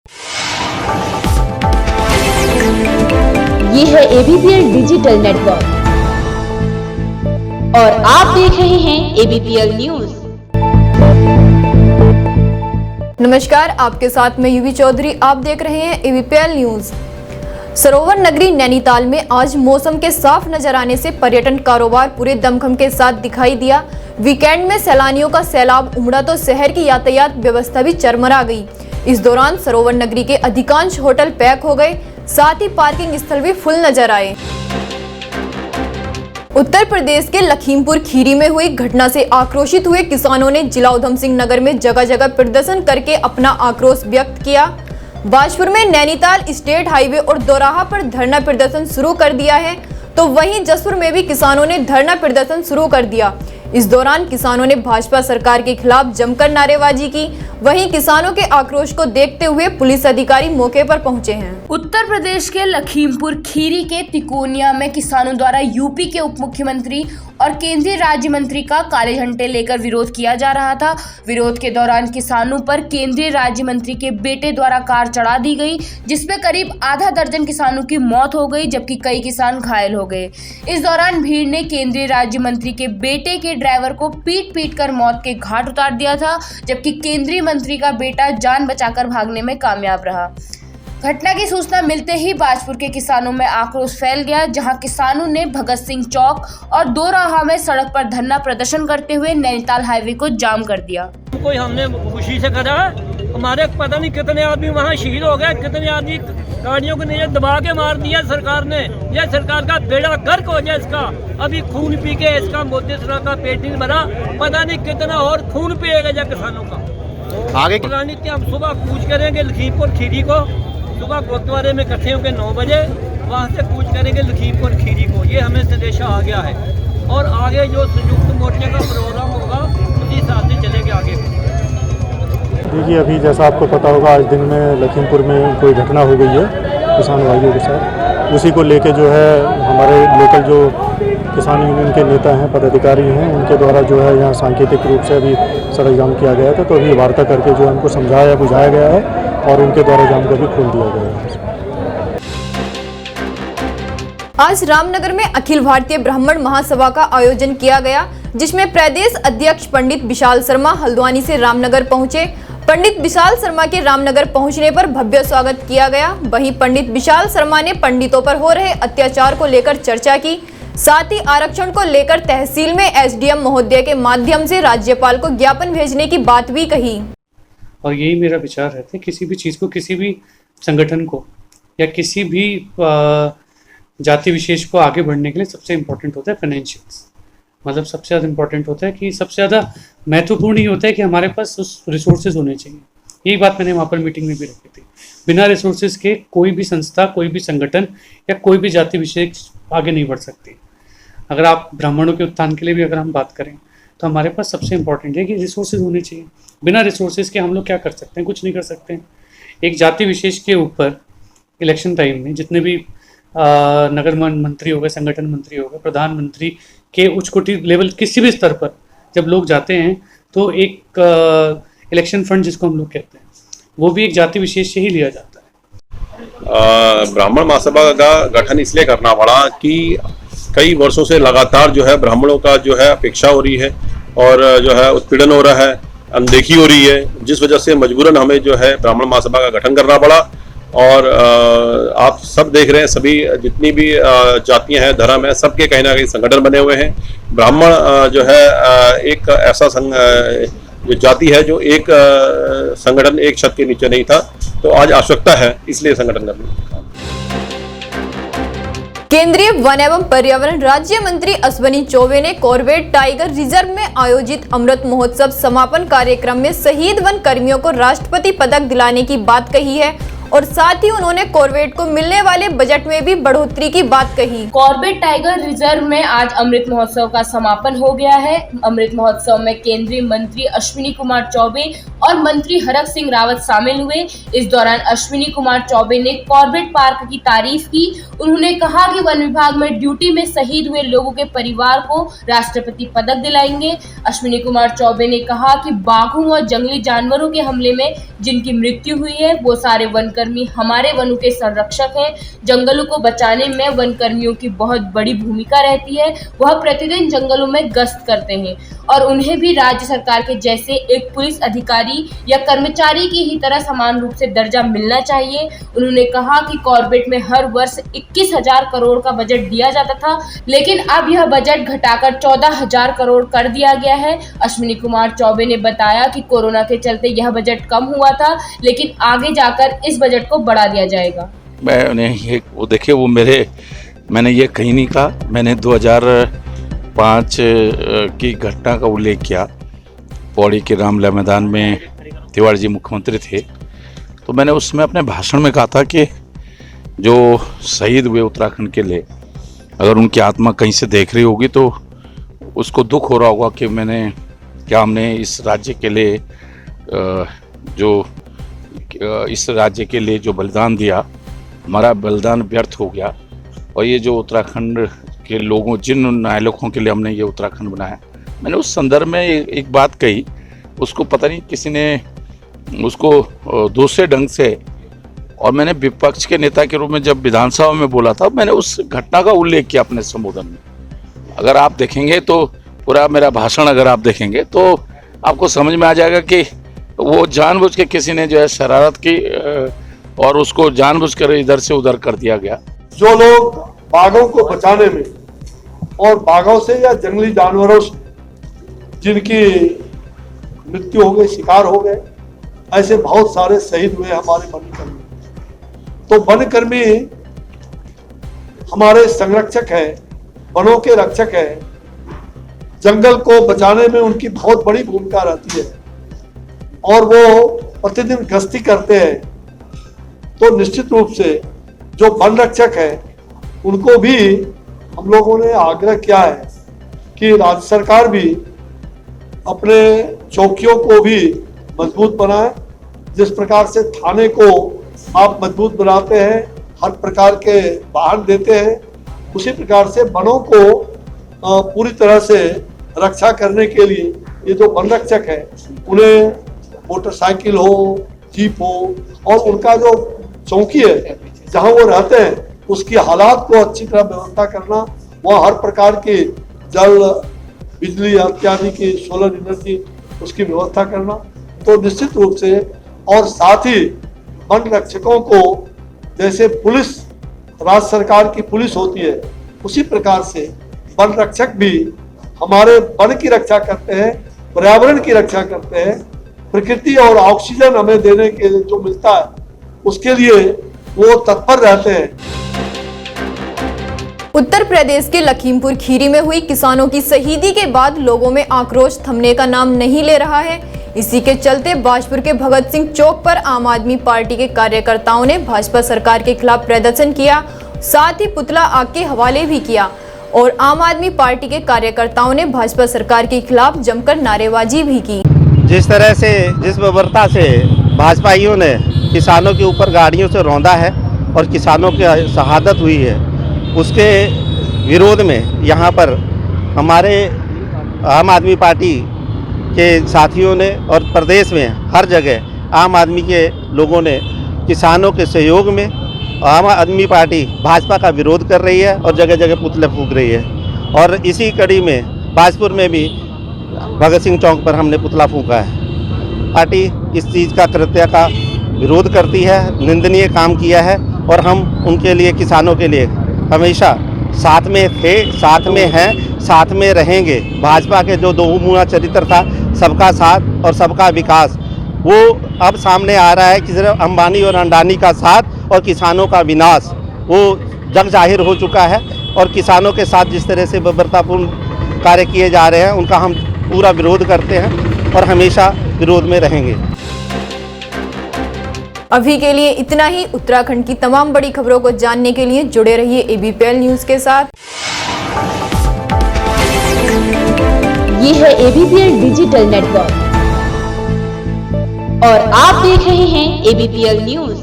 ये है ABPL digital network और आप देख रहे हैं ABPL न्यूज। नमस्कार, आपके साथ मैं युवी चौधरी। आप देख रहे हैं ABPL न्यूज। सरोवर नगरी नैनीताल में आज मौसम के साफ नजर आने से पर्यटन कारोबार पूरे दमखम के साथ दिखाई दिया। वीकेंड में सैलानियों का सैलाब उमड़ा तो शहर की यातायात व्यवस्था भी चरमरा गई। इस दौरान सरोवर नगरी के अधिकांश होटल पैक हो गए, साथ ही पार्किंग स्थल भी फुल नजर आए। उत्तर प्रदेश के लखीमपुर खीरी में हुई घटना से आक्रोशित हुए किसानों ने जिला उधम सिंह नगर में जगह जगह प्रदर्शन करके अपना आक्रोश व्यक्त किया। बाजपुर में नैनीताल स्टेट हाईवे और दोराहा पर धरना प्रदर्शन शुरू कर दिया है, तो वहीं जसपुर में भी किसानों ने धरना प्रदर्शन शुरू कर दिया। इस दौरान किसानों ने भाजपा सरकार के खिलाफ जमकर नारेबाजी की। वहीं किसानों के आक्रोश को देखते हुए पुलिस अधिकारी मौके पर पहुंचे हैं। उत्तर प्रदेश के लखीमपुर खीरी के तिकोनिया में किसानों द्वारा यूपी के उप मुख्यमंत्री और केंद्रीय राज्य मंत्री का काले झंडे लेकर विरोध किया जा रहा था। विरोध के दौरान किसानों पर केंद्रीय राज्य मंत्री के बेटे द्वारा कार चढ़ा दी गई, जिसमें करीब आधा दर्जन किसानों की मौत हो गई, जबकि कई किसान घायल हो गए। इस दौरान भीड़ ने केंद्रीय राज्य मंत्री के बेटे के ड्राइवर को पीट कर मौत के घाट उतार दिया था, जबकि केंद्रीय मंत्री का बेटा जान बचाकर भागने में कामयाब रहा। घटना की सूचना मिलते ही बाजपुर के किसानों में आक्रोश फैल गया, जहां किसानों ने भगत सिंह चौक और दोराहा में सड़क पर धरना प्रदर्शन करते हुए नैनीताल हाईवे को जाम कर दिया। कोई हमने खुशी से करा, हमारे पता नहीं कितने आदमी वहाँ शहीद हो गए, कितने आदमी गाड़ियों को नीचे दबा के मार दिया सरकार ने। यह सरकार का बेड़ा गर्क हो जाए इसका। अभी खून पी के इसका मोदी सरकार का पेट नहीं भरा, पता नहीं कितना और खून पिएगा जा किसानों का। आगे रणनीति हम सुबह कूच करेंगे लखीमपुर खीरी को, सुबह गुरुद्वारे में इकट्ठे होंगे 9 बजे, वहाँ से कूच करेंगे लखीमपुर खीरी को। ये हमें संदेशा आ गया है और आगे जो संयुक्त मोर्चे का प्रोग्राम होगा उसी हिसाब से चलेंगे आगे। देखिए, अभी जैसा आपको पता होगा आज दिन में लखीमपुर में कोई घटना हो गई है किसान भाइयों के साथ। उसी को लेके जो है हमारे लोकल जो किसान यूनियन के नेता हैं, पदाधिकारी हैं, उनके द्वारा जो है यहाँ सांकेतिक रूप से अभी सड़क जाम किया गया था। तो अभी वार्ता करके जो है उनको समझाया बुझाया गया है और उनके द्वारा जाम को भी खोल दिया गया है। आज रामनगर में अखिल भारतीय ब्राह्मण महासभा का आयोजन किया गया, जिसमें प्रदेश अध्यक्ष पंडित विशाल शर्मा हल्द्वानी से रामनगर पहुंचे। पंडित विशाल शर्मा के रामनगर पहुंचने पर भव्य स्वागत किया गया। वहीं पंडित विशाल शर्मा ने पंडितों पर हो रहे अत्याचार को लेकर चर्चा की, साथ ही आरक्षण को लेकर तहसील में SDM महोदय के माध्यम से राज्यपाल को ज्ञापन भेजने की बात भी कही। और यही मेरा विचार रहता है, किसी भी चीज़ को, किसी भी संगठन को या किसी भी जाति विशेष को आगे बढ़ने के लिए सबसे इम्पोर्टेंट होता है फाइनेंशियल्स। मतलब सबसे ज़्यादा इम्पोर्टेंट होता है कि सबसे ज़्यादा महत्वपूर्ण ही होता है कि हमारे पास उस रिसोर्सेज होने चाहिए। यही बात मैंने वहाँ पर मीटिंग में भी रखी थी। बिना रिसोर्सेज के कोई भी संस्था, कोई भी संगठन या कोई भी जाति विशेष आगे नहीं बढ़ सकती। अगर आप ब्राह्मणों के उत्थान के लिए भी अगर हम बात करें तो हमारे पास सबसे इम्पोर्टेंट है कि रिसोर्सेज होने चाहिए। बिना रिसोर्सेज के हम लोग क्या कर सकते हैं? कुछ नहीं कर सकते हैं। एक जाति विशेष के ऊपर इलेक्शन टाइम में जितने भी नगर मंत्री हो गए, संगठन मंत्री हो गए, प्रधानमंत्री के उच्चकोटि लेवल किसी भी स्तर पर जब लोग जाते हैं तो एक इलेक्शन फंड जिसको हम लोग कहते हैं वो भी एक जाति विशेष से ही लिया जाता है। ब्राह्मण महासभा का गठन इसलिए करना पड़ा कि कई वर्षों से लगातार जो है ब्राह्मणों का जो है अपेक्षा हो रही है और जो है उत्पीड़न हो रहा है, अनदेखी हो रही है, जिस वजह से मजबूरन हमें जो है ब्राह्मण महासभा का गठन करना पड़ा। और आप सब देख रहे हैं, सभी जितनी भी जातियां हैं, धर्म है, सबके कहीं ना कहीं संगठन बने हुए हैं। ब्राह्मण जो है एक ऐसा जो जाति है जो एक संगठन, एक छत के नीचे नहीं था, तो आज आवश्यकता है इसलिए संगठन करने का। केंद्रीय वन एवं पर्यावरण राज्य मंत्री अश्विनी चौबे ने कॉर्बेट टाइगर रिजर्व में आयोजित अमृत महोत्सव समापन कार्यक्रम में शहीद वन कर्मियों को राष्ट्रपति पदक दिलाने की बात कही है। और साथ ही उन्होंने कॉर्बेट को मिलने वाले बजट में भी बढ़ोतरी की बात कही। कॉर्बेट टाइगर रिजर्व में आज अमृत महोत्सव का समापन हो गया है। अमृत महोत्सव में केंद्रीय मंत्री अश्विनी कुमार चौबे और मंत्री हरक सिंह रावत शामिल हुए। इस दौरान अश्विनी कुमार चौबे ने कॉर्बेट पार्क की तारीफ की। उन्होंने कहा कि वन विभाग में ड्यूटी में शहीद हुए लोगों के परिवार को राष्ट्रपति पदक दिलाएंगे। अश्विनी कुमार चौबे ने कहा कि बाघों और जंगली जानवरों के हमले में जिनकी मृत्यु हुई है वो सारे वनकर्मी हमारे वनों के संरक्षक हैं। जंगलों को बचाने में वनकर्मियों की बहुत बड़ी भूमिका रहती है। वह प्रतिदिन जंगलों में गश्त करते हैं और उन्हें भी राज्य सरकार के जैसे एक पुलिस अधिकारी या कर्मचारी की ही तरह समान रूप से दर्जा मिलना चाहिए। उन्होंने कहा कि कॉर्बेट में हर वर्ष 21,000 करोड़ का बजट दिया जाता था, लेकिन अब यह बजट घटाकर 14,000 करोड़ कर दिया गया है। अश्विनी कुमार चौबे ने बताया कि कोरोना के चलते यह बजट कम हुआ था, लेकिन आगे जाकर इस बजट को बढ़ा दिया जाएगा। मैंने ये कहीं नहीं कहा। मैंने 2005 की घटना का उल्लेख किया। पौड़ी के रामलीला मैदान में तिवारी जी मुख्यमंत्री थे, तो मैंने उसमें अपने भाषण में कहा था कि जो शहीद हुए उत्तराखंड के लिए, अगर उनकी आत्मा कहीं से देख रही होगी तो उसको दुख हो रहा होगा कि हमने इस राज्य के लिए जो बलिदान दिया, हमारा बलिदान व्यर्थ हो गया। और ये जो उत्तराखंड के लोगों, जिन न्यायालयों के लिए हमने ये उत्तराखंड बनाया, मैंने उस संदर्भ में एक बात कही। उसको पता नहीं किसी ने उसको दूसरे ढंग से, और मैंने विपक्ष के नेता के रूप में जब विधानसभा में बोला था, मैंने उस घटना का उल्लेख किया अपने संबोधन में। अगर आप देखेंगे तो पूरा मेरा भाषण अगर आप देखेंगे तो आपको समझ में आ जाएगा कि वो जानबूझ के किसी ने जो है शरारत की और उसको जानबूझकर इधर से उधर कर दिया गया। जो लोग बाघों को बचाने में और बाघों से या जंगली जानवरों से जिनकी मृत्यु हो गई, शिकार हो गए, ऐसे बहुत सारे शहीद हुए हमारे वनकर्मी। तो वनकर्मी हमारे संरक्षक हैं, वनों के रक्षक हैं। जंगल को बचाने में उनकी बहुत बड़ी भूमिका रहती है और वो प्रतिदिन गश्ती करते हैं। तो निश्चित रूप से जो वन रक्षक है उनको भी हम लोगों ने आग्रह किया है कि राज्य सरकार भी अपने चौकियों को भी मजबूत बनाए। जिस प्रकार से थाने को आप मजबूत बनाते हैं, हर प्रकार के वाहन देते हैं, उसी प्रकार से वनों को पूरी तरह से रक्षा करने के लिए ये जो वन रक्षक है उन्हें मोटरसाइकिल हो, जीप हो, और उनका जो चौकी है जहां वो रहते हैं उसकी हालात को अच्छी तरह व्यवस्था करना, वहाँ हर प्रकार की जल, बिजली इत्यादि की सोलर एनर्जी उसकी व्यवस्था करना। तो निश्चित रूप से, और साथ ही वन रक्षकों को जैसे पुलिस राज्य सरकार की पुलिस होती है उसी प्रकार से वन रक्षक भी हमारे वन की रक्षा करते हैं, पर्यावरण की रक्षा करते हैं। प्रकृति और ऑक्सीजन हमें देने के लिए जो मिलता है उसके लिए वो तत्पर रहते हैं। उत्तर प्रदेश के लखीमपुर खीरी में हुई किसानों की शहीदी के बाद लोगों में आक्रोश थमने का नाम नहीं ले रहा है। इसी के चलते बाजपुर के भगत सिंह चौक पर आम आदमी पार्टी के कार्यकर्ताओं ने भाजपा सरकार के खिलाफ प्रदर्शन किया, साथ ही पुतला आग के हवाले भी किया और आम आदमी पार्टी के कार्यकर्ताओं ने भाजपा सरकार के खिलाफ जमकर नारेबाजी भी की। जिस तरह से, जिस बर्बरता से भाजपाइयों ने किसानों के ऊपर गाड़ियों से रौंदा है और किसानों की शहादत हुई है, उसके विरोध में यहाँ पर हमारे आम आदमी पार्टी के साथियों ने और प्रदेश में हर जगह आम आदमी के लोगों ने किसानों के सहयोग में आम आदमी पार्टी भाजपा का विरोध कर रही है और जगह जगह पुतले फूंक रही है। और इसी कड़ी में बाजपुर में भी भगत सिंह चौक पर हमने पुतला फूंका है। पार्टी इस चीज़ का कृत्य का विरोध करती है, निंदनीय काम किया है और हम उनके लिए, किसानों के लिए हमेशा साथ में थे, साथ में हैं, साथ में रहेंगे। भाजपा के जो दोमुहा चरित्र था, सबका साथ और सबका विकास, वो अब सामने आ रहा है कि सिर्फ अंबानी और अडानी का साथ और किसानों का विनाश वो जग जाहिर हो चुका है। और किसानों के साथ जिस तरह से बर्बरतापूर्ण कार्य किए जा रहे हैं उनका हम पूरा विरोध करते हैं और हमेशा विरोध में रहेंगे। अभी के लिए इतना ही। उत्तराखंड की तमाम बड़ी खबरों को जानने के लिए जुड़े रहिए ABPL न्यूज के साथ। ये है ABPL डिजिटल नेटवर्क और आप देख रहे हैं ABPL न्यूज।